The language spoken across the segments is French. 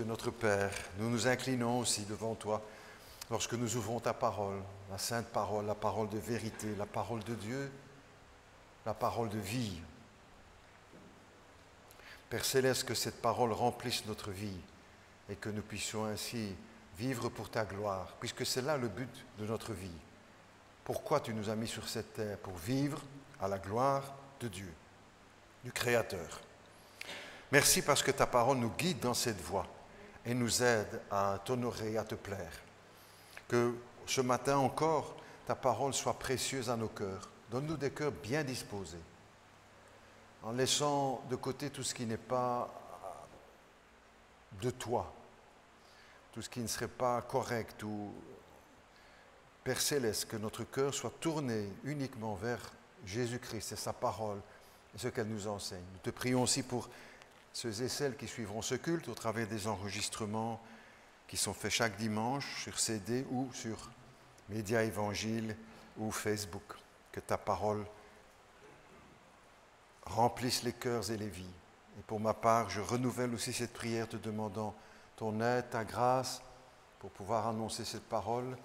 Dieu, notre Père, nous nous inclinons aussi devant toi lorsque nous ouvrons ta parole, la sainte parole, la parole de vérité, la parole de Dieu, la parole de vie. Père Céleste, que cette parole remplisse notre vie et que nous puissions ainsi vivre pour ta gloire, puisque c'est là le but de notre vie. Pourquoi tu nous as mis sur cette terre? Pour vivre à la gloire de Dieu, du Créateur. Merci parce que ta parole nous guide dans cette voie et nous aide à t'honorer, à te plaire. Que ce matin encore, ta parole soit précieuse à nos cœurs. Donne-nous des cœurs bien disposés, en laissant de côté tout ce qui n'est pas de toi, tout ce qui ne serait pas correct ou Père Céleste, que notre cœur soit tourné uniquement vers Jésus-Christ et sa parole et ce qu'elle nous enseigne. Nous te prions aussi pour ceux et celles qui suivront ce culte au travers des enregistrements qui sont faits chaque dimanche sur CD ou sur Média Évangile ou Facebook. Que ta parole remplisse les cœurs et les vies. Et pour ma part, je renouvelle aussi cette prière te demandant ton aide, ta grâce pour pouvoir annoncer cette parole,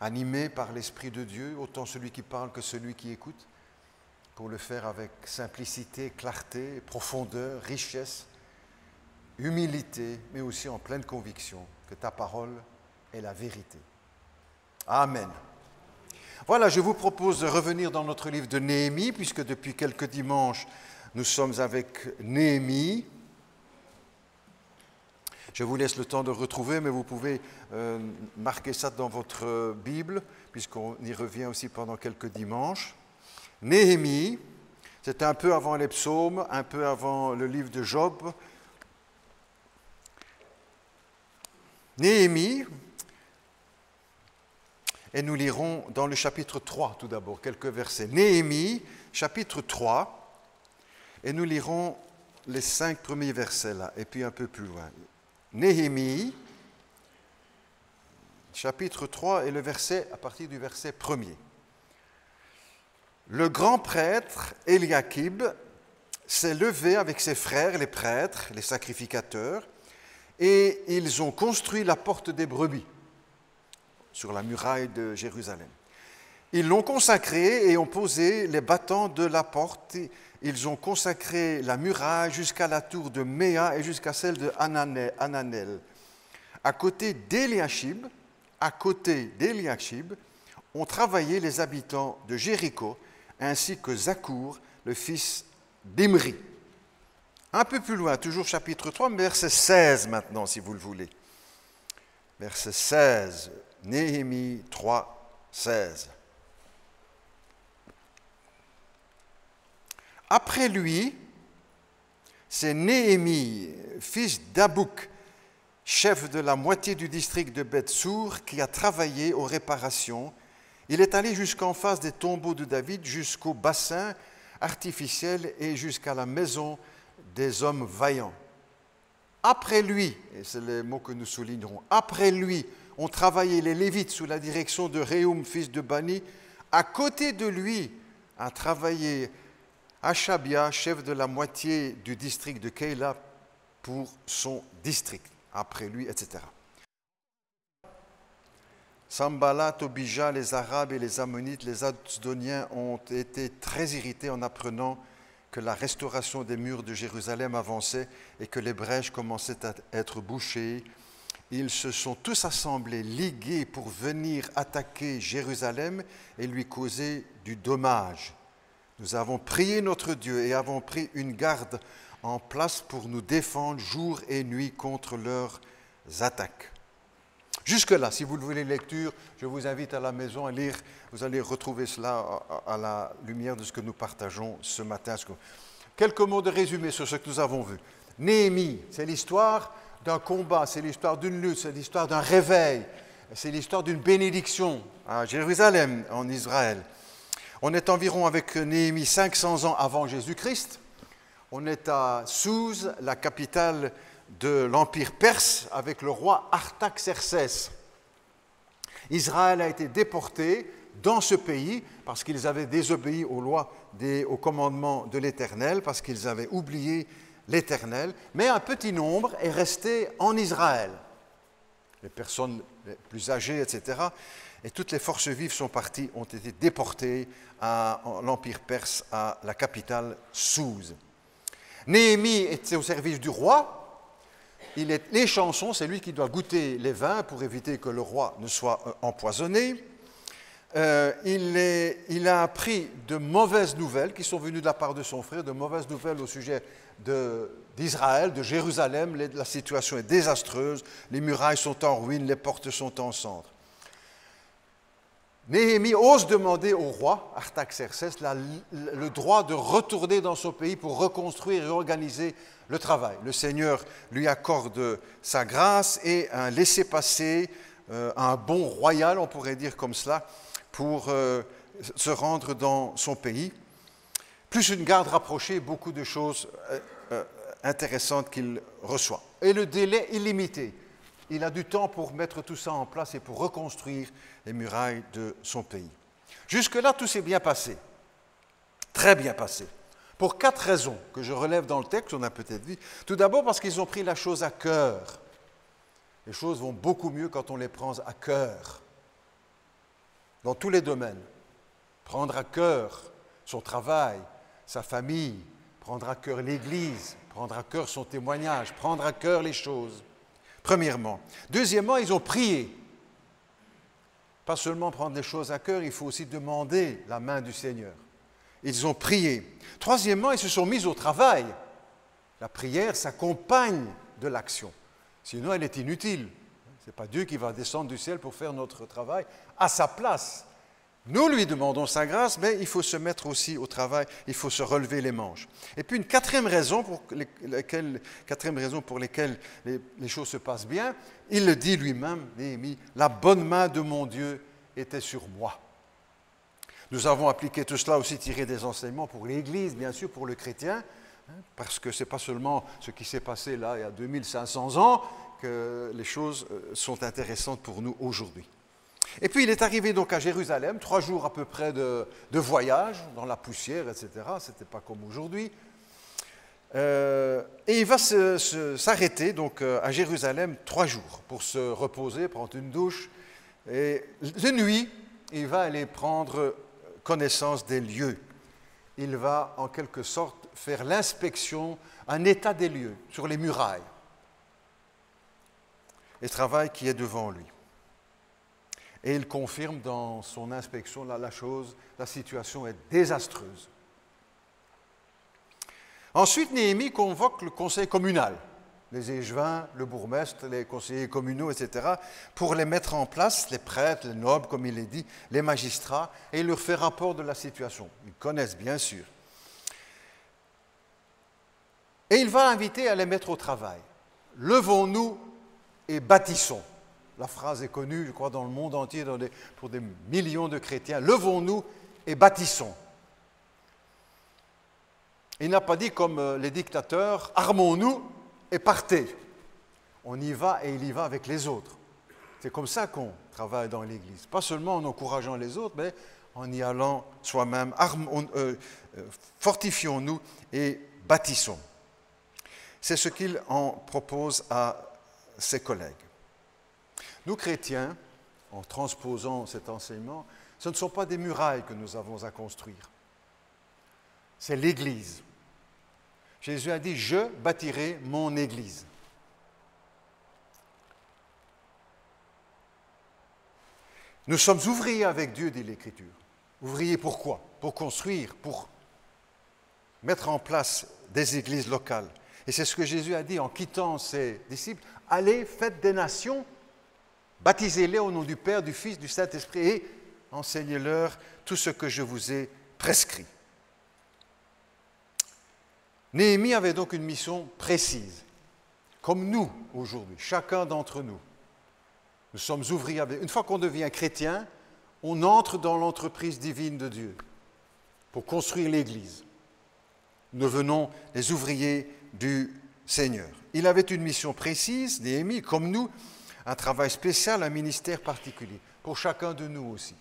animé par l'Esprit de Dieu, autant celui qui parle que celui qui écoute, pour le faire avec simplicité, clarté, profondeur, richesse, humilité, mais aussi en pleine conviction que ta parole est la vérité. Amen. Voilà, je vous propose de revenir dans notre livre de Néhémie, puisque depuis quelques dimanches, nous sommes avec Néhémie. Je vous laisse le temps de retrouver, mais vous pouvez marquer ça dans votre Bible, puisqu'on y revient aussi pendant quelques dimanches. Néhémie, c'est un peu avant les psaumes, un peu avant le livre de Job. Néhémie, et nous lirons dans le chapitre 3 tout d'abord, quelques versets. Néhémie, chapitre 3, et nous lirons les 5 premiers versets là, et puis un peu plus loin. Néhémie, chapitre 3, et le verset, à partir du verset 1er. Le grand prêtre Eliakim s'est levé avec ses frères, les prêtres, les sacrificateurs, et ils ont construit la porte des brebis sur la muraille de Jérusalem. Ils l'ont consacrée et ont posé les battants de la porte. Ils ont consacré la muraille jusqu'à la tour de Méa et jusqu'à celle de Hananel. À côté d'Eliashib, ont travaillé les habitants de Jéricho, ainsi que Zakour, le fils d'Imri. Un peu plus loin, toujours chapitre 3, verset 16 maintenant, si vous le voulez. Verset 16, Néhémie 3, 16. Après lui, c'est Néhémie, fils d'Abouk, chef de la moitié du district de Beth-Sour, qui a travaillé aux réparations. Il est allé jusqu'en face des tombeaux de David, jusqu'au bassin artificiel et jusqu'à la maison des hommes vaillants. Après lui, et c'est le mot que nous soulignerons, après lui ont travaillé les Lévites sous la direction de Réhoum, fils de Bani. À côté de lui a travaillé Achabia, chef de la moitié du district de Keila, pour son district. Après lui, etc. Sambalat, Tobija, les Arabes et les Ammonites, les Asdoniens ont été très irrités en apprenant que la restauration des murs de Jérusalem avançait et que les brèches commençaient à être bouchées. Ils se sont tous assemblés, ligués pour venir attaquer Jérusalem et lui causer du dommage. Nous avons prié notre Dieu et avons pris une garde en place pour nous défendre jour et nuit contre leurs attaques. Jusque-là, si vous le voulez, lecture, je vous invite à la maison à lire. Vous allez retrouver cela à la lumière de ce que nous partageons ce matin. Quelques mots de résumé sur ce que nous avons vu. Néhémie, c'est l'histoire d'un combat, c'est l'histoire d'une lutte, c'est l'histoire d'un réveil, c'est l'histoire d'une bénédiction à Jérusalem, en Israël. On est environ avec Néhémie 500 ans avant Jésus-Christ. On est à Souse, la capitale de l'Empire perse, avec le roi Artaxerxès. Israël a été déporté dans ce pays parce qu'ils avaient désobéi aux lois, aux commandements de l'Éternel, parce qu'ils avaient oublié l'Éternel, mais un petit nombre est resté en Israël. Les personnes les plus âgées, etc. Et toutes les forces vives sont parties, ont été déportées à l'Empire perse, à la capitale Souse. Néhémie était au service du roi. Les chansons, c'est lui qui doit goûter les vins pour éviter que le roi ne soit empoisonné. Il a appris de mauvaises nouvelles qui sont venues de la part de son frère, de mauvaises nouvelles au sujet d'Israël, de Jérusalem. La situation est désastreuse, les murailles sont en ruine, les portes sont en cendres. Néhémie ose demander au roi, Artaxerxès, le droit de retourner dans son pays pour reconstruire et organiser le travail. Le Seigneur lui accorde sa grâce et un laissez-passer, un bon royal, on pourrait dire comme cela, pour se rendre dans son pays. Plus une garde rapprochée, beaucoup de choses intéressantes qu'il reçoit. Et le délai illimité. Il a du temps pour mettre tout ça en place et pour reconstruire les murailles de son pays. Jusque-là, tout s'est bien passé. Très bien passé. Pour 4 raisons que je relève dans le texte, on a peut-être vu. Tout d'abord parce qu'ils ont pris la chose à cœur. Les choses vont beaucoup mieux quand on les prend à cœur. Dans tous les domaines. Prendre à cœur son travail, sa famille, prendre à cœur l'Église, prendre à cœur son témoignage, prendre à cœur les choses. Premièrement. Deuxièmement, ils ont prié. Pas seulement prendre les choses à cœur, il faut aussi demander la main du Seigneur. Ils ont prié. Troisièmement, ils se sont mis au travail. La prière s'accompagne de l'action. Sinon, elle est inutile. Ce n'est pas Dieu qui va descendre du ciel pour faire notre travail à sa place. Nous lui demandons sa grâce, mais il faut se mettre aussi au travail, il faut se relever les manches. Et puis une quatrième raison pour laquelle les choses se passent bien, il le dit lui-même, Néhémie, la bonne main de mon Dieu était sur moi. Nous avons appliqué tout cela aussi tiré des enseignements pour l'Église, bien sûr, pour le chrétien, parce que ce n'est pas seulement ce qui s'est passé là il y a 2500 ans que les choses sont intéressantes pour nous aujourd'hui. Et puis il est arrivé donc à Jérusalem, 3 jours à peu près de voyage, dans la poussière, etc. Ce n'était pas comme aujourd'hui. Et il va s'arrêter donc à Jérusalem 3 jours pour se reposer, prendre une douche. Et de nuit, il va aller prendre connaissance des lieux. Il va en quelque sorte faire l'inspection, un état des lieux sur les murailles. Et le travail qui est devant lui. Et il confirme dans son inspection la situation est désastreuse. Ensuite, Néhémie convoque le conseil communal, les échevins, le bourgmestre, les conseillers communaux, etc., pour les mettre en place, les prêtres, les nobles, comme il est dit, les magistrats, et il leur fait rapport de la situation. Ils connaissent bien sûr. Et il va inviter à les mettre au travail. Levons-nous et bâtissons. La phrase est connue, je crois, dans le monde entier, pour des millions de chrétiens. Levons-nous et bâtissons. Il n'a pas dit comme les dictateurs, armons-nous et partez. On y va et il y va avec les autres. C'est comme ça qu'on travaille dans l'Église. Pas seulement en encourageant les autres, mais en y allant soi-même. Fortifions-nous et bâtissons. C'est ce qu'il en propose à ses collègues. Nous, chrétiens, en transposant cet enseignement, ce ne sont pas des murailles que nous avons à construire. C'est l'Église. Jésus a dit « Je bâtirai mon Église ». Nous sommes ouvriers avec Dieu, dit l'Écriture. Ouvriers pourquoi? Pour construire, pour mettre en place des églises locales. Et c'est ce que Jésus a dit en quittant ses disciples. « Allez, faites des nations ». Baptisez-les au nom du Père, du Fils, du Saint-Esprit et enseignez-leur tout ce que je vous ai prescrit. Néhémie avait donc une mission précise, comme nous aujourd'hui, chacun d'entre nous. Nous sommes ouvriers. Une fois qu'on devient chrétien, on entre dans l'entreprise divine de Dieu pour construire l'Église. Nous devenons les ouvriers du Seigneur. Il avait une mission précise, Néhémie, comme nous, un travail spécial, un ministère particulier, pour chacun de nous aussi.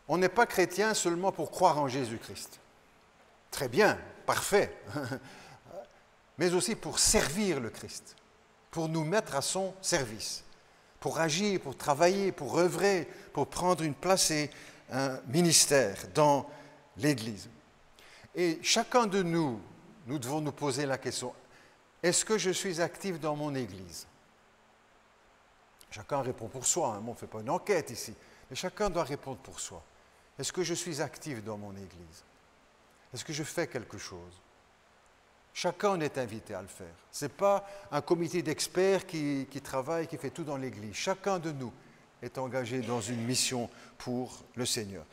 On n'est pas chrétien seulement pour croire en Jésus-Christ. Très bien, parfait. Mais aussi pour servir le Christ, pour nous mettre à son service, pour agir, pour travailler, pour œuvrer, pour prendre une place et un ministère dans l'Église. Et chacun de nous, nous devons nous poser la question, est-ce que je suis actif dans mon Église? Chacun répond pour soi, hein. On ne fait pas une enquête ici, mais chacun doit répondre pour soi. Est-ce que je suis actif dans mon Église? Est-ce que je fais quelque chose? Chacun est invité à le faire. Ce n'est pas un comité d'experts qui travaille, qui fait tout dans l'Église. Chacun de nous est engagé dans une mission pour le Seigneur.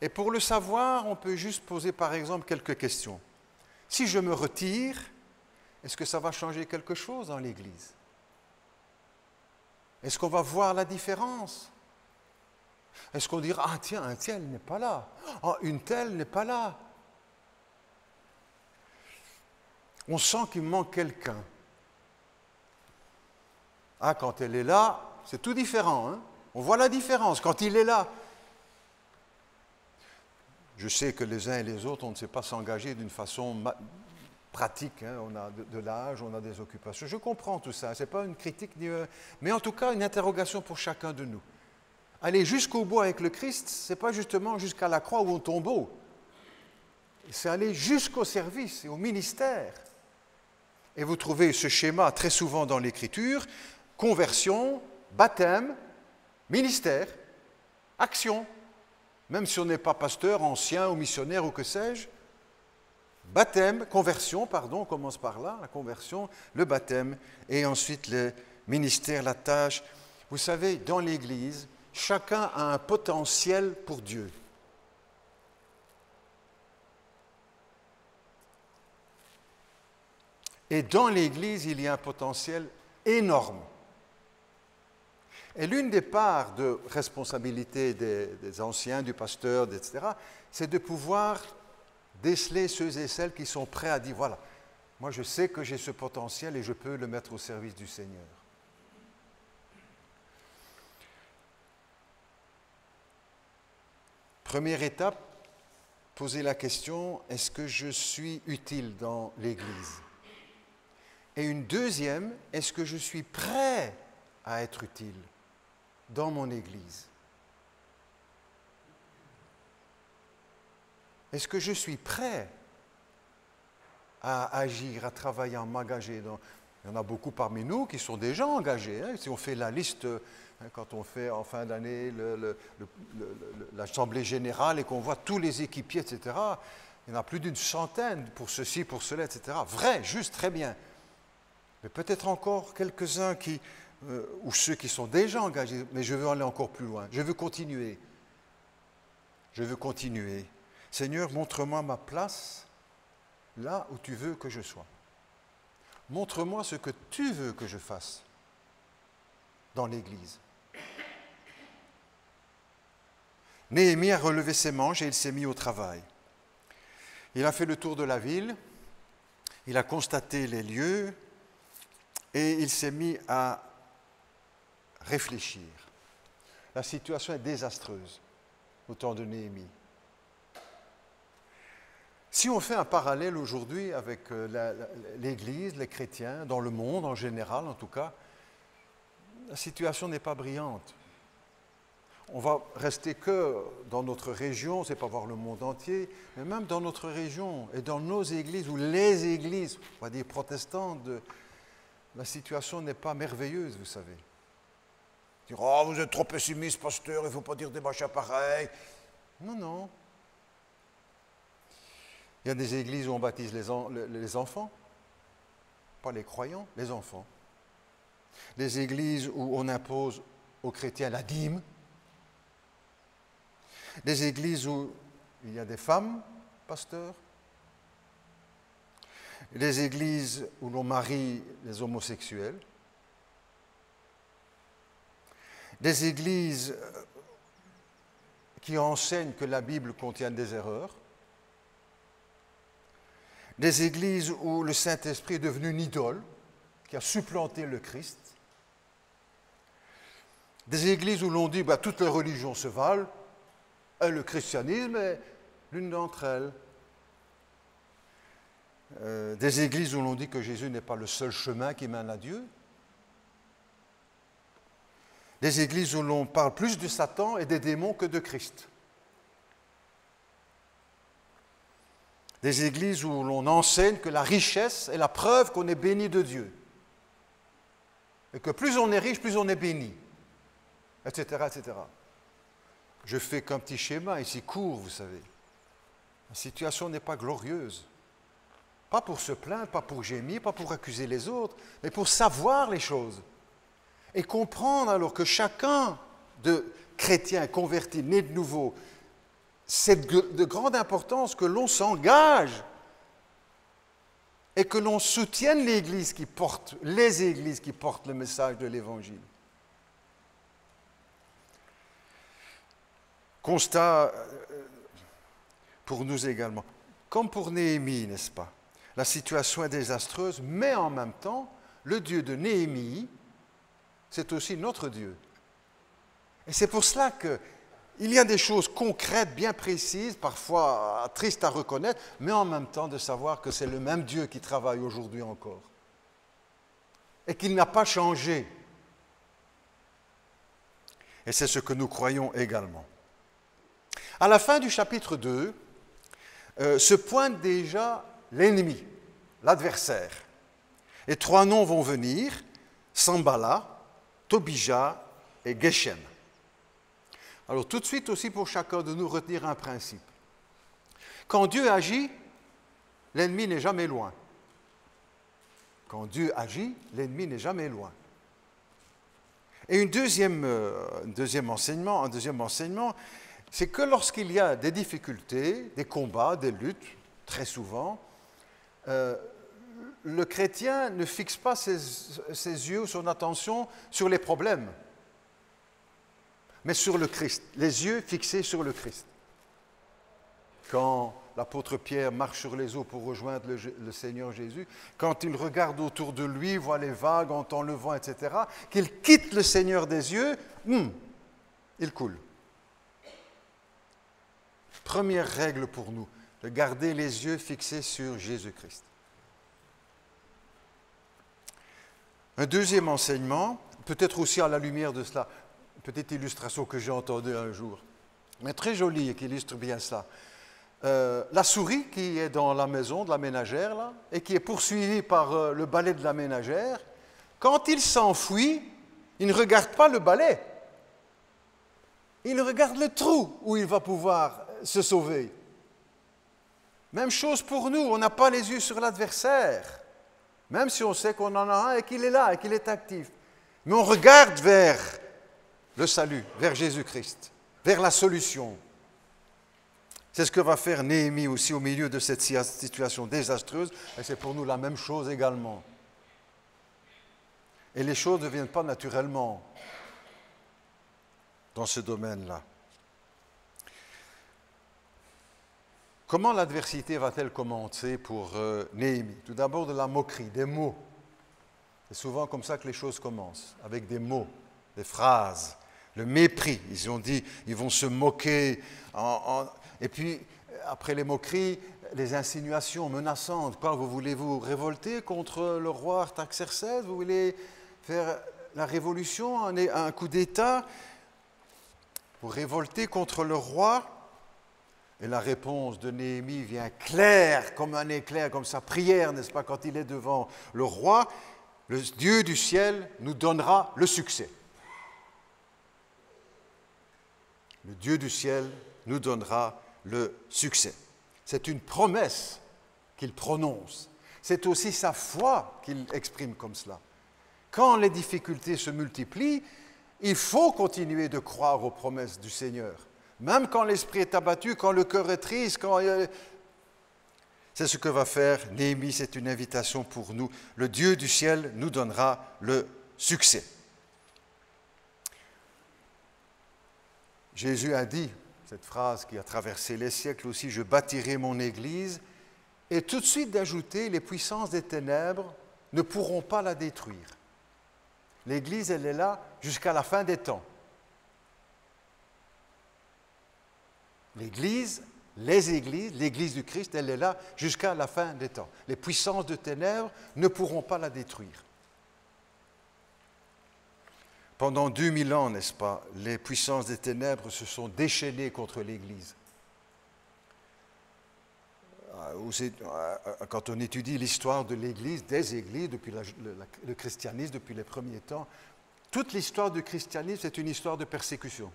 Et pour le savoir, on peut juste poser par exemple quelques questions. Si je me retire, est-ce que ça va changer quelque chose dans l'Église? Est-ce qu'on va voir la différence? Est-ce qu'on dira, ah tiens, un tel n'est pas là, ah, une telle n'est pas là? On sent qu'il manque quelqu'un. Ah, quand elle est là, c'est tout différent, hein? On voit la différence quand il est là. Je sais que les uns et les autres, on ne sait pas s'engager d'une façon pratique, hein? On a de l'âge, on a des occupations. Je comprends tout ça, ce n'est pas une critique, mais en tout cas une interrogation pour chacun de nous. Aller jusqu'au bout avec le Christ, ce n'est pas justement jusqu'à la croix ou au tombeau. C'est aller jusqu'au service et au ministère. Et vous trouvez ce schéma très souvent dans l'Écriture, conversion, baptême, ministère, action. Même si on n'est pas pasteur, ancien ou missionnaire ou que sais-je, baptême, conversion, pardon, on commence par là, la conversion, le baptême, et ensuite le ministère, la tâche. Vous savez, dans l'Église, chacun a un potentiel pour Dieu. Et dans l'Église, il y a un potentiel énorme. Et l'une des parts de responsabilité des anciens, du pasteur, etc., c'est de pouvoir déceler ceux et celles qui sont prêts à dire, voilà, moi je sais que j'ai ce potentiel et je peux le mettre au service du Seigneur. Première étape, poser la question, est-ce que je suis utile dans l'Église? Et une deuxième, est-ce que je suis prêt à être utile dans mon Église? Est-ce que je suis prêt à agir, à travailler, à m'engager dans... Il y en a beaucoup parmi nous qui sont déjà engagés. Hein. Si on fait la liste, hein, quand on fait en fin d'année l'Assemblée générale et qu'on voit tous les équipiers, etc., il y en a plus d'une centaine pour ceci, pour cela, etc. Vrai, juste, très bien. Mais peut-être encore quelques-uns ou ceux qui sont déjà engagés, mais je veux aller encore plus loin. Je veux continuer. Je veux continuer. Seigneur, montre-moi ma place là où tu veux que je sois. Montre-moi ce que tu veux que je fasse dans l'Église. Néhémie a relevé ses manches et il s'est mis au travail. Il a fait le tour de la ville, il a constaté les lieux et il s'est mis à réfléchir. La situation est désastreuse au temps de Néhémie. Si on fait un parallèle aujourd'hui avec l'Église, les chrétiens, dans le monde en général en tout cas, la situation n'est pas brillante. On va rester que dans notre région, c'est pas voir le monde entier, mais même dans notre région et dans nos églises ou les églises, on va dire protestantes, la situation n'est pas merveilleuse, vous savez. Dire, oh, vous êtes trop pessimiste, pasteur, il ne faut pas dire des machins pareils. Non, non. Il y a des églises où on baptise les enfants, pas les croyants, les enfants. Des églises où on impose aux chrétiens la dîme. Des églises où il y a des femmes, pasteurs. Des églises où l'on marie les homosexuels. Des églises qui enseignent que la Bible contient des erreurs. Des églises où le Saint-Esprit est devenu une idole, qui a supplanté le Christ. Des églises où l'on dit toutes les religions se valent, et le christianisme est l'une d'entre elles. des églises où l'on dit que Jésus n'est pas le seul chemin qui mène à Dieu, des églises où l'on parle plus de Satan et des démons que de Christ, des églises où l'on enseigne que la richesse est la preuve qu'on est béni de Dieu, et que plus on est riche, plus on est béni, etc., etc. Je fais qu'un petit schéma ici court, vous savez. La situation n'est pas glorieuse. Pas pour se plaindre, pas pour gémir, pas pour accuser les autres, mais pour savoir les choses. Et comprendre alors que chacun de chrétiens convertis, nés de nouveau, c'est de grande importance que l'on s'engage et que l'on soutienne les églises qui portent le message de l'Évangile. Constat pour nous également, comme pour Néhémie, n'est-ce pas? La situation est désastreuse, mais en même temps, le Dieu de Néhémie, c'est aussi notre Dieu. Et c'est pour cela qu'il y a des choses concrètes, bien précises, parfois tristes à reconnaître, mais en même temps de savoir que c'est le même Dieu qui travaille aujourd'hui encore. Et qu'il n'a pas changé. Et c'est ce que nous croyons également. À la fin du chapitre 2, se pointe déjà l'ennemi, l'adversaire. Et 3 noms vont venir, Sanballat, Tobija et Geshem. Alors tout de suite aussi pour chacun de nous retenir un principe. Quand Dieu agit, l'ennemi n'est jamais loin. Quand Dieu agit, l'ennemi n'est jamais loin. Et un deuxième enseignement, c'est que lorsqu'il y a des difficultés, des combats, des luttes, très souvent, le chrétien ne fixe pas ses yeux ou son attention sur les problèmes, mais sur le Christ, les yeux fixés sur le Christ. Quand l'apôtre Pierre marche sur les eaux pour rejoindre le Seigneur Jésus, quand il regarde autour de lui, voit les vagues, entend le vent, etc., qu'il quitte le Seigneur des yeux, il coule. Première règle pour nous, de garder les yeux fixés sur Jésus-Christ. Un deuxième enseignement, peut-être aussi à la lumière de cela, une petite illustration que j'ai entendue un jour, mais très jolie et qui illustre bien cela. La souris qui est dans la maison de la ménagère là, et qui est poursuivie par le balai de la ménagère, quand il s'enfuit, il ne regarde pas le balai, il regarde le trou où il va pouvoir se sauver. Même chose pour nous, on n'a pas les yeux sur l'adversaire, même si on sait qu'on en a un et qu'il est là et qu'il est actif. Mais on regarde vers le salut, vers Jésus-Christ, vers la solution. C'est ce que va faire Néhémie aussi au milieu de cette situation désastreuse, et c'est pour nous la même chose également. Et les choses ne viennent pas naturellement dans ce domaine-là. Comment l'adversité va-t-elle commencer pour Néhémie? Tout d'abord de la moquerie, des mots. C'est souvent comme ça que les choses commencent, avec des mots, des phrases, le mépris. Ils ont dit, ils vont se moquer. Et puis, après les moqueries, les insinuations menaçantes. Quoi, vous voulez vous révolter contre le roi Artaxerxès? Vous voulez faire la révolution, un coup d'État? Vous révolter contre le roi? Et la réponse de Néhémie vient claire comme un éclair, comme sa prière, n'est-ce pas, quand il est devant le roi. Le Dieu du ciel nous donnera le succès. Le Dieu du ciel nous donnera le succès. C'est une promesse qu'il prononce. C'est aussi sa foi qu'il exprime comme cela. Quand les difficultés se multiplient, il faut continuer de croire aux promesses du Seigneur. Même quand l'esprit est abattu, quand le cœur est triste, c'est ce que va faire Néhémie, c'est une invitation pour nous. Le Dieu du ciel nous donnera le succès. Jésus a dit, cette phrase qui a traversé les siècles aussi, « Je bâtirai mon Église », et tout de suite d'ajouter, les puissances des ténèbres ne pourront pas la détruire. L'Église, elle est là jusqu'à la fin des temps. L'Église les églises, l'Église du Christ, elle est là jusqu'à la fin des temps. Les puissances de ténèbres ne pourront pas la détruire. Pendant 2000 ans, n'est-ce pas, les puissances des ténèbres se sont déchaînées contre l'Église. Quand on étudie l'histoire de l'Église, des églises, depuis le christianisme, depuis les premiers temps, toute l'histoire du christianisme, c'est une histoire de persécution.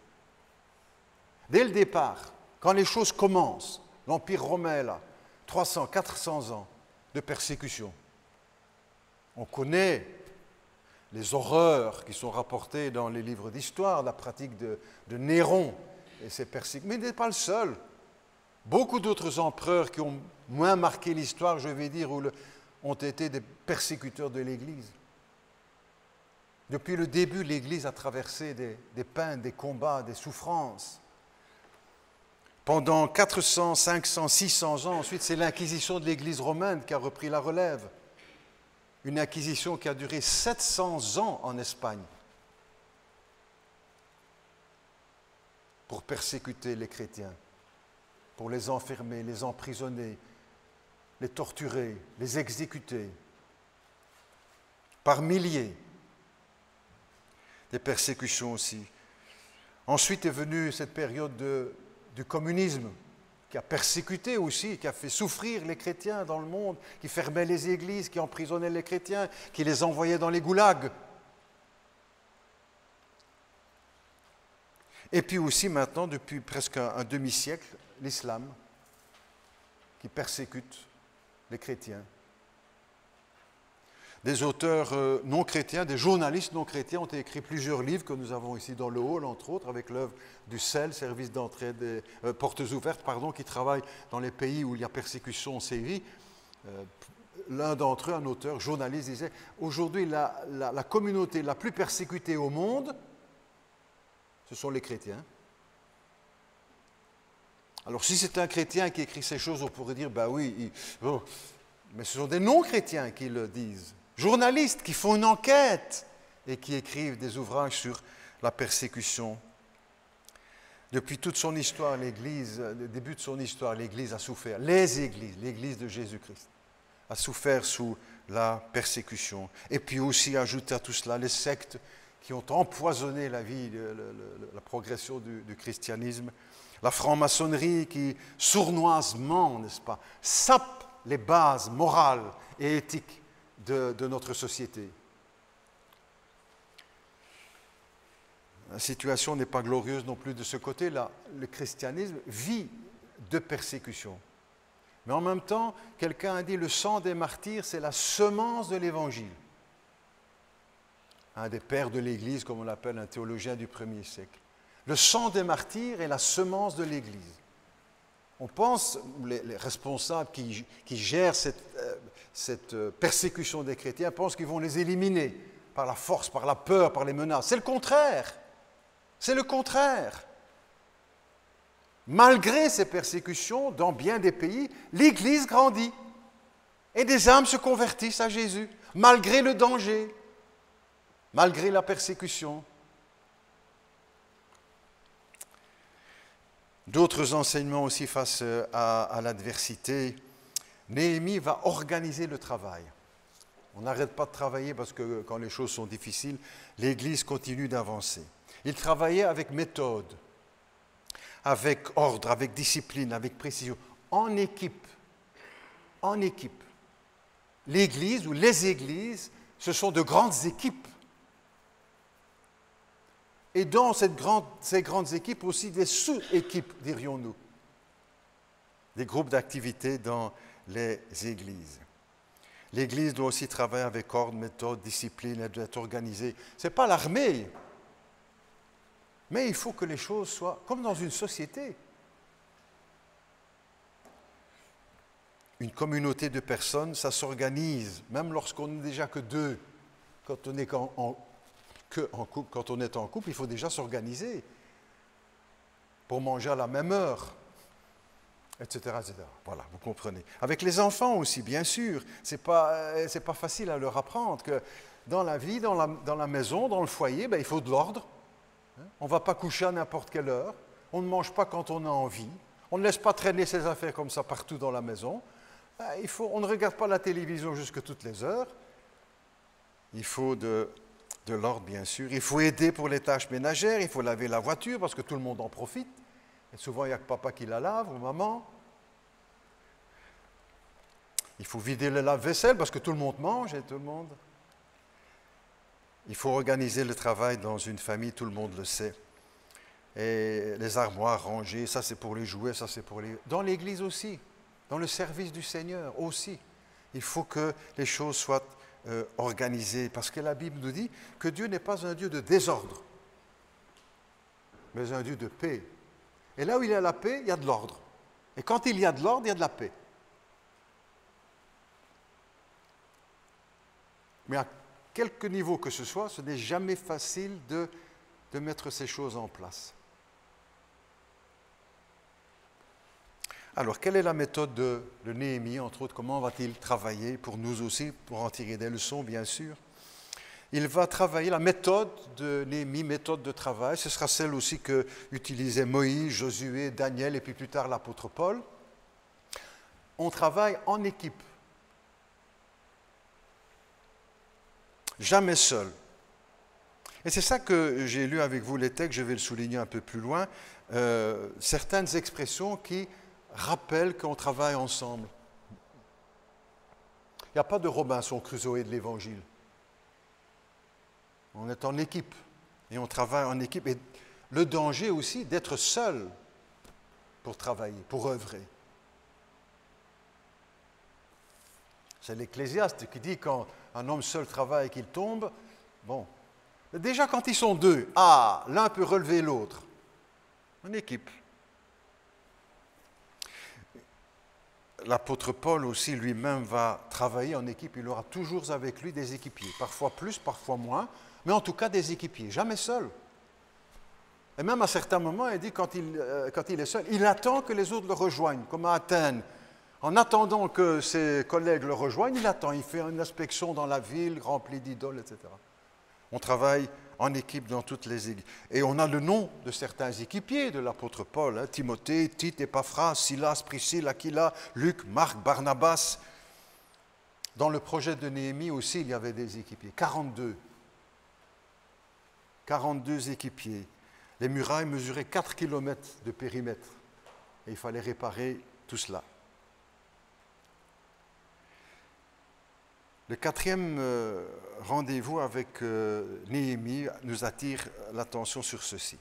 Dès le départ, quand les choses commencent, l'Empire romain est là, 300, 400 ans de persécution. On connaît les horreurs qui sont rapportées dans les livres d'histoire, la pratique de Néron et ses persécutions. Mais il n'est pas le seul. Beaucoup d'autres empereurs qui ont moins marqué l'histoire, je vais dire, ont été des persécuteurs de l'Église. Depuis le début, l'Église a traversé des peines, des combats, des souffrances. Pendant 400, 500, 600 ans, ensuite, c'est l'Inquisition de l'Église romaine qui a repris la relève. Une inquisition qui a duré 700 ans en Espagne pour persécuter les chrétiens, pour les enfermer, les emprisonner, les torturer, les exécuter, par milliers. Des persécutions aussi. Ensuite est venue cette période du communisme, qui a persécuté aussi, qui a fait souffrir les chrétiens dans le monde, qui fermait les églises, qui emprisonnait les chrétiens, qui les envoyait dans les goulags. Et puis aussi maintenant, depuis presque un demi-siècle, l'islam, qui persécute les chrétiens. Des auteurs non chrétiens, des journalistes non chrétiens ont écrit plusieurs livres que nous avons ici dans le hall, entre autres, avec l'œuvre du CEL, Service d'entrée des portes ouvertes, qui travaille dans les pays où il y a persécution en Syrie. L'un d'entre eux, un auteur, journaliste, disait « Aujourd'hui, la communauté la plus persécutée au monde, ce sont les chrétiens. » Alors si c'est un chrétien qui écrit ces choses, on pourrait dire « Ben oui, mais ce sont des non-chrétiens qui le disent. » Journalistes qui font une enquête et qui écrivent des ouvrages sur la persécution. Depuis toute son histoire, l'Église, le début de son histoire, l'Église a souffert. Les églises, l'Église de Jésus-Christ, a souffert sous la persécution. Et puis aussi, ajouter à tout cela, les sectes qui ont empoisonné la vie, la progression du christianisme. La franc-maçonnerie qui, sournoisement, n'est-ce pas, sape les bases morales et éthiques de notre société. La situation n'est pas glorieuse non plus de ce côté-là. Le christianisme vit de persécution. Mais en même temps, quelqu'un a dit le sang des martyrs, c'est la semence de l'Évangile. Un des pères de l'Église, comme on l'appelle, un théologien du 1er siècle. Le sang des martyrs est la semence de l'Église. On pense, les responsables qui gèrent cette persécution des chrétiens pensent qu'ils vont les éliminer par la force, par la peur, par les menaces. C'est le contraire. C'est le contraire. Malgré ces persécutions, dans bien des pays, l'Église grandit et des âmes se convertissent à Jésus, malgré le danger, malgré la persécution. D'autres enseignements aussi face à l'adversité. Néhémie va organiser le travail. On n'arrête pas de travailler parce que quand les choses sont difficiles, l'Église continue d'avancer. Il travaillait avec méthode, avec ordre, avec discipline, avec précision, en équipe. En équipe. L'Église ou les églises, ce sont de grandes équipes. Et dans ces grandes équipes aussi des sous-équipes, dirions-nous. Des groupes d'activités dans les églises. L'Église doit aussi travailler avec ordre, méthode, discipline, elle doit être organisée. Ce n'est pas l'armée, mais il faut que les choses soient comme dans une société. Une communauté de personnes, ça s'organise, même lorsqu'on n'est déjà que deux. Quand on est quand on est en couple, il faut déjà s'organiser pour manger à la même heure, etc., etc. Voilà, vous comprenez. Avec les enfants aussi, bien sûr, c'est pas facile à leur apprendre que dans la vie, dans la maison, dans le foyer, il faut de l'ordre. On ne va pas coucher à n'importe quelle heure. On ne mange pas quand on a envie. On ne laisse pas traîner ses affaires comme ça partout dans la maison. On ne regarde pas la télévision jusque toutes les heures. Il faut de l'ordre, bien sûr. Il faut aider pour les tâches ménagères. Il faut laver la voiture parce que tout le monde en profite. Et souvent, il n'y a que papa qui la lave ou maman. Il faut vider le lave-vaisselle parce que tout le monde mange et tout le monde. Il faut organiser le travail dans une famille, tout le monde le sait. Et les armoires rangées, ça c'est pour les jouets, ça c'est pour les... Dans l'église aussi, dans le service du Seigneur aussi. Il faut que les choses soient organisées parce que la Bible nous dit que Dieu n'est pas un Dieu de désordre, mais un Dieu de paix. Et là où il y a la paix, il y a de l'ordre. Et quand il y a de l'ordre, il y a de la paix. Mais à quelque niveau que ce soit, ce n'est jamais facile de mettre ces choses en place. Alors, quelle est la méthode de Néhémie, entre autres? Comment va-t-il travailler pour nous aussi, pour en tirer des leçons, bien sûr? Il va travailler, la méthode de Néhémie, méthode de travail, ce sera celle aussi que utilisaient Moïse, Josué, Daniel et puis plus tard l'apôtre Paul. On travaille en équipe. Jamais seul. Et c'est ça que j'ai lu avec vous les textes, je vais le souligner un peu plus loin, certaines expressions qui rappellent qu'on travaille ensemble. Il n'y a pas de Robinson Crusoe de l'Évangile. On est en équipe et on travaille en équipe. Et le danger aussi d'être seul pour travailler, pour œuvrer. C'est l'Ecclésiaste qui dit quand un homme seul travaille et qu'il tombe, bon, déjà quand ils sont deux, l'un peut relever l'autre. En équipe. L'apôtre Paul aussi lui-même va travailler en équipe. Il aura toujours avec lui des équipiers. Parfois plus, parfois moins, mais en tout cas des équipiers. Jamais seul. Et même à certains moments, il dit quand il est seul, il attend que les autres le rejoignent, comme à Athènes. En attendant que ses collègues le rejoignent, il attend. Il fait une inspection dans la ville, remplie d'idoles, etc. On travaille en équipe dans toutes les églises. Et on a le nom de certains équipiers de l'apôtre Paul, Timothée, Tite, Épaphras, Silas, Priscille, Aquila, Luc, Marc, Barnabas. Dans le projet de Néhémie aussi, il y avait des équipiers. 42. 42 équipiers. Les murailles mesuraient 4 km de périmètre. Et il fallait réparer tout cela. Le quatrième rendez-vous avec Néhémie nous attire l'attention sur ceci.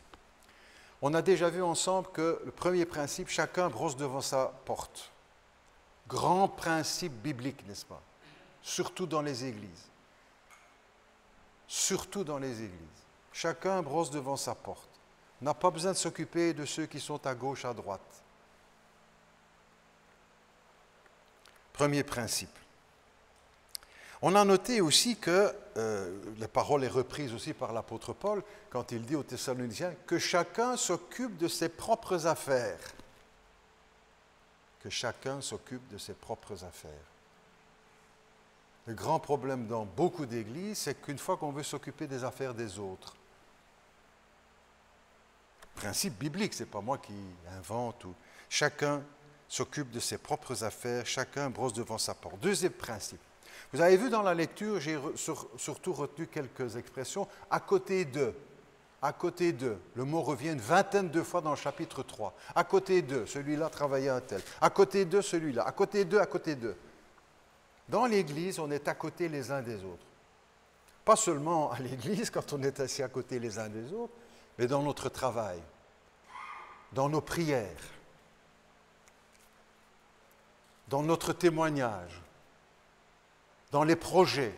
On a déjà vu ensemble que le premier principe, chacun brosse devant sa porte. Grand principe biblique, n'est-ce pas? Surtout dans les églises. Surtout dans les églises. Chacun brosse devant sa porte. On n'a pas besoin de s'occuper de ceux qui sont à gauche, à droite. Premier principe. On a noté aussi que, la parole est reprise aussi par l'apôtre Paul, quand il dit aux Thessaloniciens que chacun s'occupe de ses propres affaires. Que chacun s'occupe de ses propres affaires. Le grand problème dans beaucoup d'églises, c'est qu'une fois qu'on veut s'occuper des affaires des autres, principe biblique, ce n'est pas moi qui invente, chacun s'occupe de ses propres affaires, chacun brosse devant sa porte. Deuxième principe. Vous avez vu dans la lecture, j'ai surtout retenu quelques expressions. À côté de. À côté de. Le mot revient une vingtaine de fois dans le chapitre 3. À côté de. Celui-là travaillait un tel. À côté de celui-là. À côté d'eux, à côté d'eux. Dans l'Église, on est à côté les uns des autres. Pas seulement à l'Église, quand on est assis à côté les uns des autres, mais dans notre travail, dans nos prières, dans notre témoignage. Dans les projets,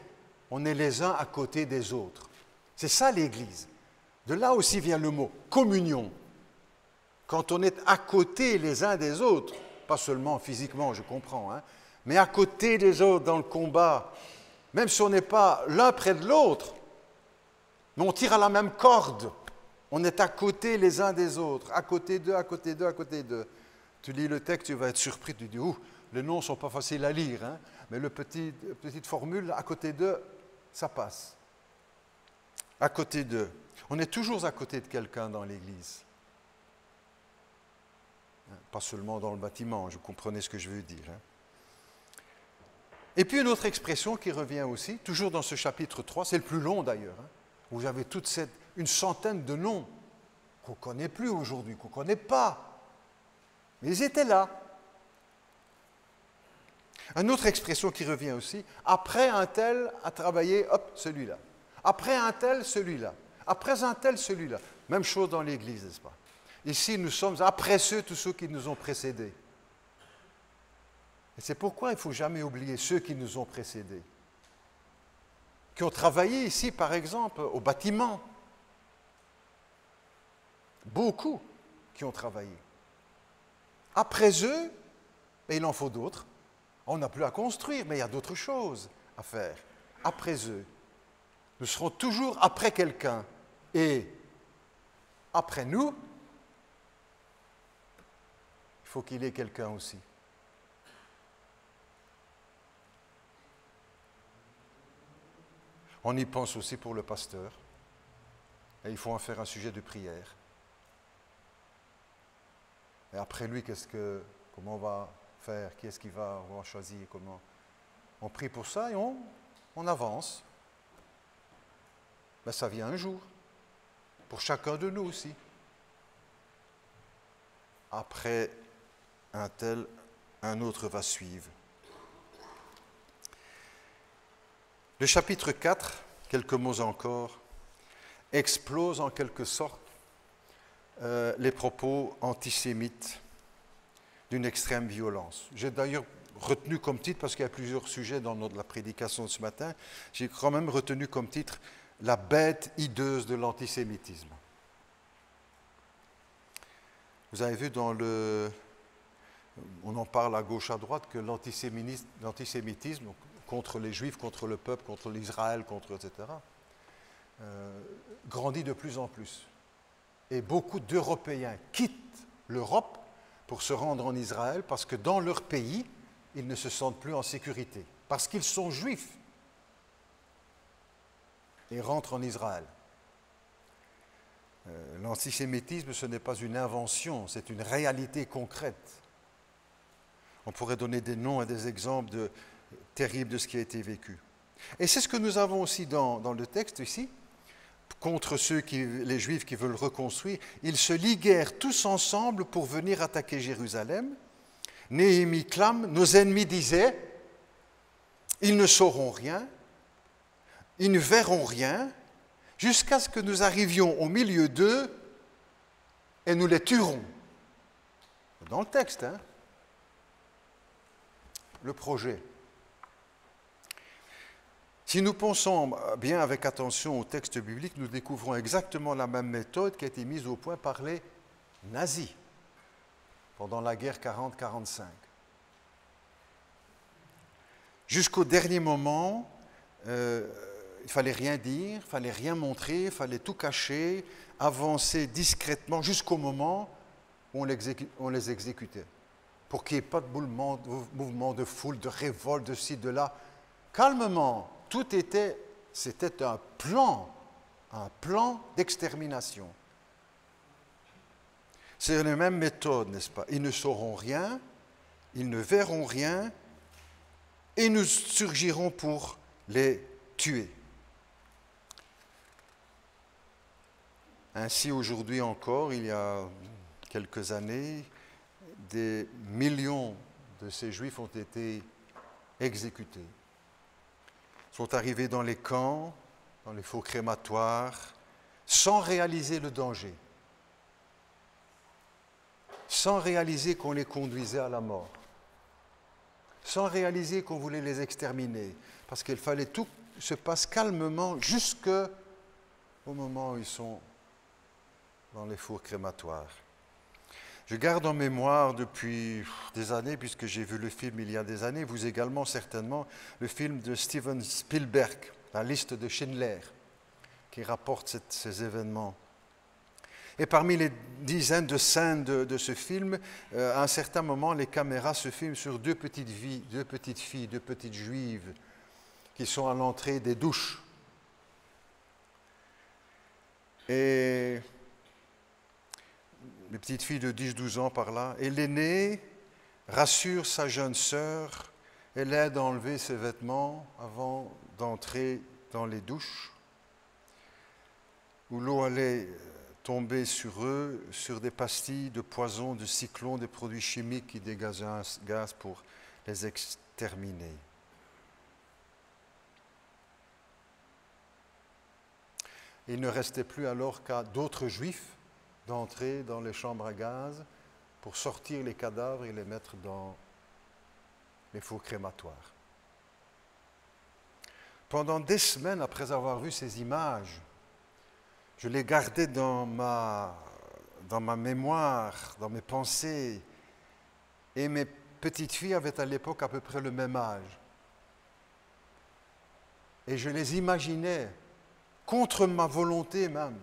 on est les uns à côté des autres. C'est ça l'Église. De là aussi vient le mot communion. Quand on est à côté les uns des autres, pas seulement physiquement, je comprends, mais à côté des autres dans le combat, même si on n'est pas l'un près de l'autre, mais on tire à la même corde. On est à côté les uns des autres, à côté d'eux, à côté d'eux, à côté d'eux. Tu lis le texte, tu vas être surpris, tu dis, les noms ne sont pas faciles à lire, mais la petite formule, à côté d'eux, ça passe. À côté d'eux. On est toujours à côté de quelqu'un dans l'Église. Pas seulement dans le bâtiment, vous comprenez ce que je veux dire. Et puis une autre expression qui revient aussi, toujours dans ce chapitre 3, c'est le plus long d'ailleurs. Vous avez une centaine de noms qu'on ne connaît plus aujourd'hui, qu'on ne connaît pas. Mais ils étaient là. Une autre expression qui revient aussi, après un tel a travaillé, hop, celui-là. Après un tel, celui-là. Après un tel, celui-là. Même chose dans l'Église, n'est-ce pas? Ici, nous sommes après tous ceux qui nous ont précédés. Et c'est pourquoi il ne faut jamais oublier ceux qui nous ont précédés, qui ont travaillé ici, par exemple, au bâtiment. Beaucoup qui ont travaillé. Après eux, et il en faut d'autres. On n'a plus à construire, mais il y a d'autres choses à faire. Après eux, nous serons toujours après quelqu'un. Et après nous, il faut qu'il y ait quelqu'un aussi. On y pense aussi pour le pasteur. Et il faut en faire un sujet de prière. Et après lui, comment on va faire? Qui est-ce qui va choisir? Comment? On prie pour ça et on avance. Mais ça vient un jour. Pour chacun de nous aussi. Après un tel, un autre va suivre. Le chapitre 4, quelques mots encore, explose en quelque sorte les propos antisémites d'une extrême violence. J'ai d'ailleurs retenu comme titre, parce qu'il y a plusieurs sujets dans la prédication de ce matin, j'ai quand même retenu comme titre « La bête hideuse de l'antisémitisme ». Vous avez vu on en parle à gauche, à droite, que l'antisémitisme, contre les Juifs, contre le peuple, contre l'Israël, etc., grandit de plus en plus. Et beaucoup d'Européens quittent l'Europe pour se rendre en Israël parce que dans leur pays, ils ne se sentent plus en sécurité, parce qu'ils sont juifs et rentrent en Israël. L'antisémitisme, ce n'est pas une invention, c'est une réalité concrète. On pourrait donner des noms et des exemples terribles de ce qui a été vécu. Et c'est ce que nous avons aussi dans le texte ici. Contre les Juifs qui veulent reconstruire, ils se liguèrent tous ensemble pour venir attaquer Jérusalem. Néhémie clame, nos ennemis disaient, ils ne sauront rien, ils ne verront rien, jusqu'à ce que nous arrivions au milieu d'eux et nous les tuerons. Dans le texte, le projet. Si nous pensons bien avec attention au texte biblique, nous découvrons exactement la même méthode qui a été mise au point par les nazis pendant la guerre 40-45. Jusqu'au dernier moment, il ne fallait rien dire, il ne fallait rien montrer, il fallait tout cacher, avancer discrètement jusqu'au moment où on les exécutait. Pour qu'il n'y ait pas de mouvement de foule, de révolte, de ci, de là. Calmement. C'était un plan d'extermination. C'est la même méthode, n'est-ce pas? Ils ne sauront rien, ils ne verront rien, et nous surgirons pour les tuer. Ainsi, aujourd'hui encore, il y a quelques années, des millions de ces Juifs ont été exécutés. Sont arrivés dans les camps, dans les fours crématoires, sans réaliser le danger, sans réaliser qu'on les conduisait à la mort, sans réaliser qu'on voulait les exterminer, parce qu'il fallait tout se passe calmement jusqu'au moment où ils sont dans les fours crématoires. Je garde en mémoire depuis des années, puisque j'ai vu le film il y a des années, vous également certainement, le film de Steven Spielberg, La liste de Schindler, qui rapporte ces événements. Et parmi les dizaines de scènes de ce film, à un certain moment, les caméras se filment sur deux petites filles, deux petites juives, qui sont à l'entrée des douches. Et des petites filles de 10-12 ans par là, et l'aînée rassure sa jeune sœur et l'aide à enlever ses vêtements avant d'entrer dans les douches, où l'eau allait tomber sur eux, sur des pastilles de poison, de cyclones, des produits chimiques qui dégagent un gaz pour les exterminer. Il ne restait plus alors qu'à d'autres juifs d'entrer dans les chambres à gaz pour sortir les cadavres et les mettre dans les fours crématoires. Pendant des semaines, après avoir vu ces images, je les gardais dans ma mémoire, dans mes pensées. Et mes petites filles avaient à l'époque à peu près le même âge. Et je les imaginais, contre ma volonté même,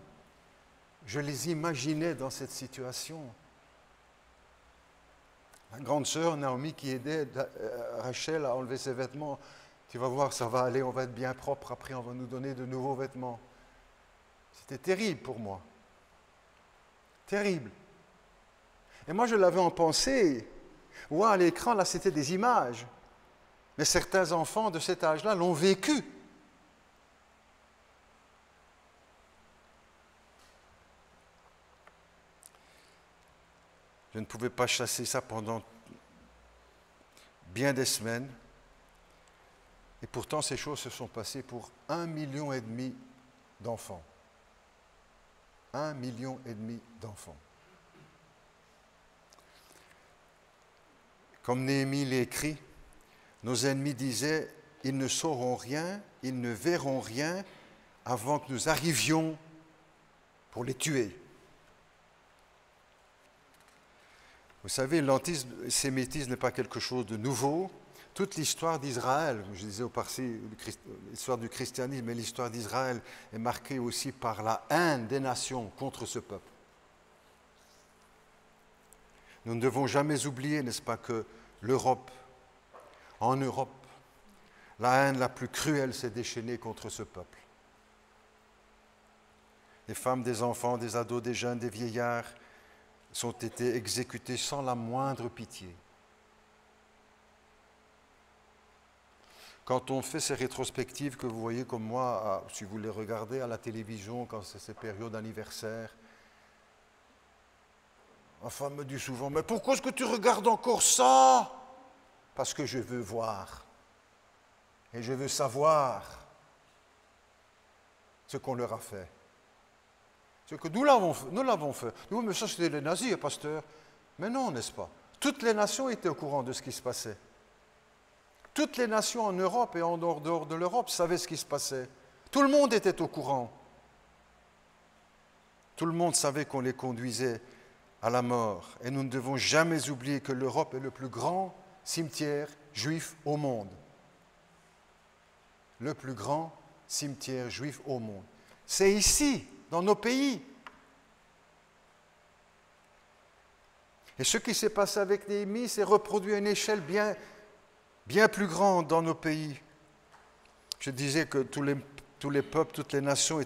je les imaginais dans cette situation. La grande sœur Naomi qui aidait Rachel à enlever ses vêtements, tu vas voir, ça va aller, on va être bien propre, après on va nous donner de nouveaux vêtements. C'était terrible pour moi. Terrible. Et moi, je l'avais en pensée. Ouais, à l'écran, là, c'était des images. Mais certains enfants de cet âge-là l'ont vécu. Je ne pouvais pas chasser ça pendant bien des semaines. Et pourtant, ces choses se sont passées pour 1,5 million d'enfants. 1,5 million d'enfants. Comme Néhémie l'écrit, nos ennemis disaient, ils ne sauront rien, ils ne verront rien avant que nous arrivions pour les tuer. Vous savez, l'antisémitisme n'est pas quelque chose de nouveau. Toute l'histoire d'Israël, je disais au passé, l'histoire du christianisme et l'histoire d'Israël est marquée aussi par la haine des nations contre ce peuple. Nous ne devons jamais oublier, n'est-ce pas, que en Europe, la haine la plus cruelle s'est déchaînée contre ce peuple. Des femmes, des enfants, des ados, des jeunes, des vieillards ont été exécutés sans la moindre pitié. Quand on fait ces rétrospectives que vous voyez comme moi, si vous les regardez à la télévision, quand c'est ces périodes d'anniversaire, ma femme me dit souvent, mais pourquoi est-ce que tu regardes encore ça? Parce que je veux voir et je veux savoir ce qu'on leur a fait. Ce que nous l'avons fait. Nous, mais ça c'était les nazis, pasteur. Mais non, n'est-ce pas? Toutes les nations étaient au courant de ce qui se passait. Toutes les nations en Europe et en dehors de l'Europe savaient ce qui se passait. Tout le monde était au courant. Tout le monde savait qu'on les conduisait à la mort. Et nous ne devons jamais oublier que l'Europe est le plus grand cimetière juif au monde. Le plus grand cimetière juif au monde. C'est ici, dans nos pays. Et ce qui s'est passé avec Néhémie s'est reproduit à une échelle bien plus grande dans nos pays. Je disais que tous les peuples, toutes les nations,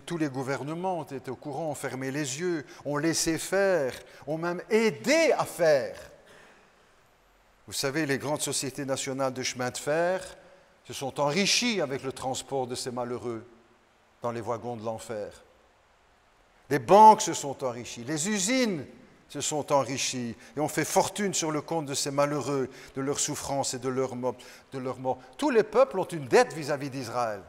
tous les gouvernements étaient au courant, ont fermé les yeux, ont laissé faire, ont même aidé à faire. Vous savez, les grandes sociétés nationales de chemin de fer se sont enrichies avec le transport de ces malheureux dans les wagons de l'enfer. Les banques se sont enrichies, les usines se sont enrichies et ont fait fortune sur le compte de ces malheureux, de leur souffrance et de leur mort. Tous les peuples ont une dette vis-à-vis d'Israël.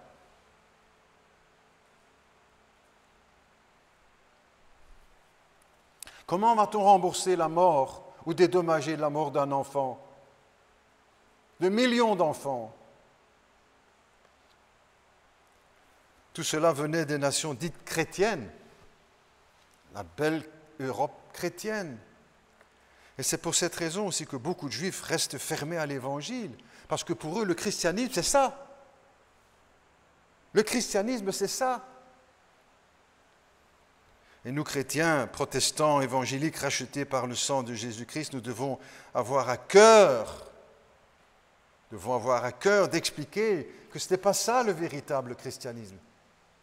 Comment va-t-on rembourser la mort ou dédommager la mort d'un enfant? De millions d'enfants. Tout cela venait des nations dites chrétiennes, la belle Europe chrétienne. Et c'est pour cette raison aussi que beaucoup de Juifs restent fermés à l'Évangile, parce que pour eux, le christianisme, c'est ça. Le christianisme, c'est ça. Et nous, chrétiens, protestants, évangéliques, rachetés par le sang de Jésus-Christ, nous devons avoir à cœur d'expliquer que ce n'est pas ça le véritable christianisme.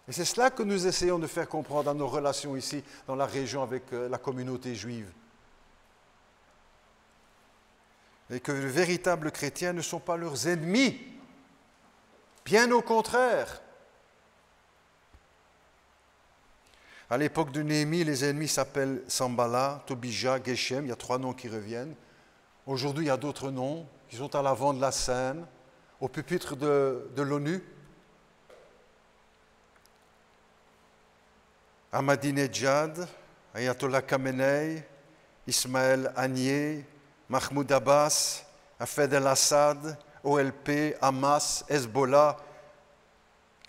Et c'est cela que nous essayons de faire comprendre dans nos relations ici, dans la région avec la communauté juive. Et que les véritables chrétiens ne sont pas leurs ennemis, bien au contraire. À l'époque de Néhémie, les ennemis s'appellent Sambala, Tobija, Geshem, il y a 3 noms qui reviennent. Aujourd'hui, il y a d'autres noms qui sont à l'avant de la scène, au pupitre de l'ONU. Ahmadinejad, Ayatollah Khamenei, Ismaël Haniyeh, Mahmoud Abbas, Hafez el-Assad, OLP, Hamas, Hezbollah,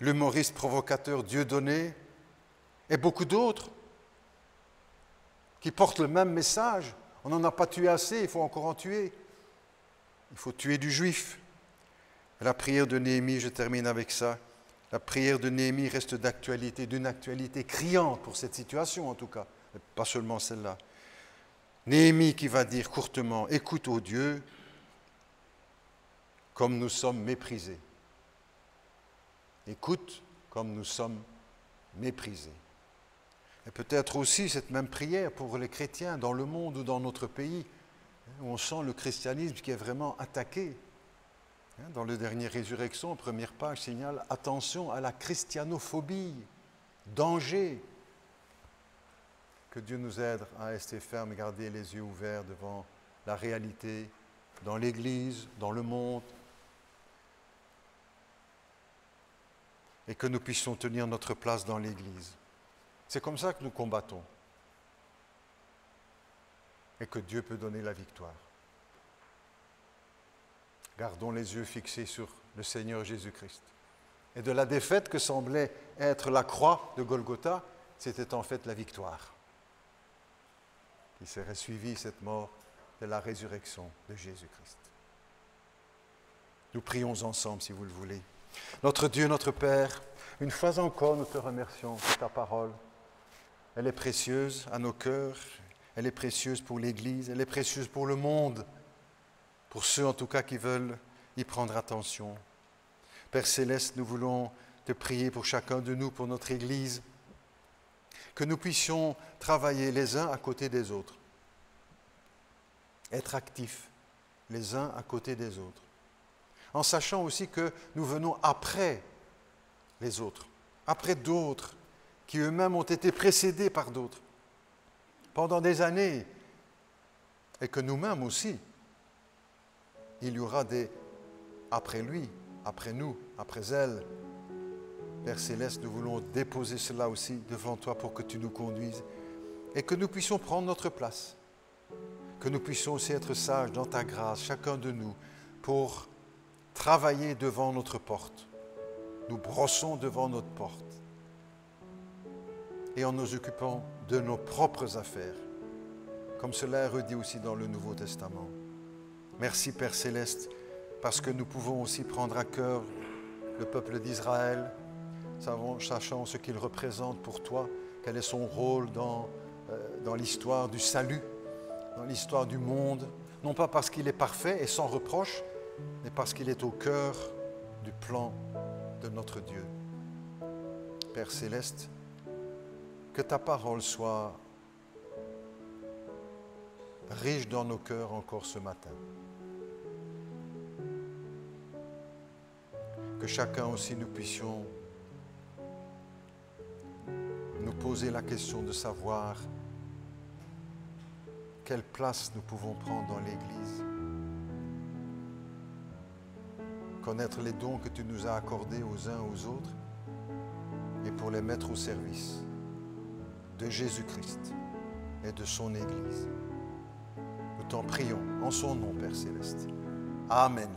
l'humoriste provocateur Dieudonné, et beaucoup d'autres qui portent le même message. On n'en a pas tué assez, il faut encore en tuer. Il faut tuer du juif. Et la prière de Néhémie, je termine avec ça. La prière de Néhémie reste d'actualité, d'une actualité criante pour cette situation en tout cas, pas seulement celle-là. Néhémie qui va dire courtement, écoute ô Dieu, comme nous sommes méprisés. Écoute comme nous sommes méprisés. Et peut-être aussi cette même prière pour les chrétiens dans le monde ou dans notre pays, où on sent le christianisme qui est vraiment attaqué. Dans le dernier Résurrection, première page, signale attention à la christianophobie, danger. Que Dieu nous aide à rester ferme et garder les yeux ouverts devant la réalité, dans l'Église, dans le monde, et que nous puissions tenir notre place dans l'Église. C'est comme ça que nous combattons. Et que Dieu peut donner la victoire. Gardons les yeux fixés sur le Seigneur Jésus-Christ. Et de la défaite que semblait être la croix de Golgotha, c'était en fait la victoire. Qui serait suivie, cette mort, de la résurrection de Jésus-Christ. Nous prions ensemble, si vous le voulez. Notre Dieu, notre Père, une fois encore, nous te remercions pour ta parole. Elle est précieuse à nos cœurs, elle est précieuse pour l'Église, elle est précieuse pour le monde, pour ceux en tout cas qui veulent y prendre attention. Père Céleste, nous voulons te prier pour chacun de nous, pour notre Église, que nous puissions travailler les uns à côté des autres, être actifs les uns à côté des autres, en sachant aussi que nous venons après les autres, après d'autres, qui eux-mêmes ont été précédés par d'autres pendant des années, et que nous-mêmes aussi, il y aura des après lui, après nous, après elle. Père Céleste, nous voulons déposer cela aussi devant toi pour que tu nous conduises et que nous puissions prendre notre place, que nous puissions aussi être sages dans ta grâce, chacun de nous, pour travailler devant notre porte. Nous brossons devant notre porte et en nous occupant de nos propres affaires, comme cela est redit aussi dans le Nouveau Testament. Merci Père Céleste, parce que nous pouvons aussi prendre à cœur le peuple d'Israël, sachant ce qu'il représente pour toi, quel est son rôle dans l'histoire du salut, dans l'histoire du monde, non pas parce qu'il est parfait et sans reproche, mais parce qu'il est au cœur du plan de notre Dieu. Père Céleste, que ta parole soit riche dans nos cœurs encore ce matin. Que chacun aussi nous puissions nous poser la question de savoir quelle place nous pouvons prendre dans l'Église. Connaître les dons que tu nous as accordés aux uns aux autres et pour les mettre au service de Jésus-Christ et de son Église. Nous t'en prions en son nom, Père Céleste. Amen.